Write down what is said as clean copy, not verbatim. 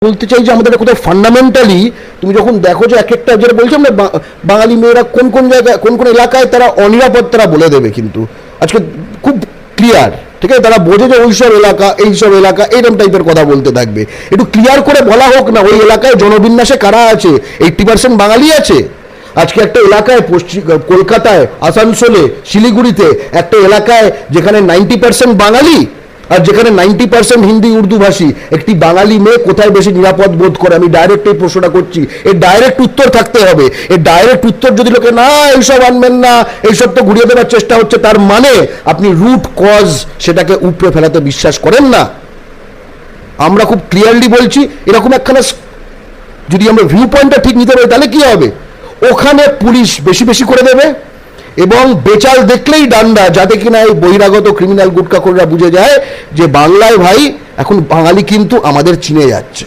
বলতে চাই যে আমাদের কোথাও ফান্ডামেন্টালি তুমি যখন দেখো যে এক একটা যেটা বলছি আমরা বাঙালি মেয়েরা কোন কোন জায়গায় কোন কোন এলাকায় তারা অনিরাপদ তারা বলে দেবে, কিন্তু আজকে খুব ক্লিয়ার, ঠিক আছে, তারা বোঝে যে ওইসব এলাকা এইসব এলাকা এইরকম টাইপের কথা বলতে থাকবে। একটু ক্লিয়ার করে বলা হোক না ওই এলাকায় জনবিন্যাসে কারা আছে, 80% বাঙালি আছে। আজকে একটা এলাকায় কলকাতায়, আসানসোলে, শিলিগুড়িতে একটা এলাকায় যেখানে 90% বাঙালি আর যেখানে 90% হিন্দি উর্দু ভাষী, একটি বাঙালি মেয়ে কোথায় বেশি নিরাপদ বোধ করে? আমি ডাইরেক্ট এই প্রশ্নটা করছি, এর ডাইরেক্ট উত্তর থাকতে হবে। এর ডাইরেক্ট উত্তর যদি লোকে না এইসব আনবেন না, এইসব তো ঘুরিয়ে দেওয়ার চেষ্টা হচ্ছে, তার মানে আপনি রুট কজ সেটাকে উপড়ে ফেলাতে বিশ্বাস করেন না। আমরা খুব ক্লিয়ারলি বলছি, এরকম একখানা যদি আমরা ভিউ পয়েন্টটা ঠিক নিতে পারি তাহলে কি হবে, ওখানে পুলিশ বেশি বেশি করে দেবে এবং বেচাল দেখলেই ডান্ডা, যাতে কিনা এই বহিরাগত ক্রিমিনাল গুটখাখোররা বুঝে যায় যে বাংলায় ভাই এখন বাঙালি কিন্তু আমাদের চিনে যাচ্ছে।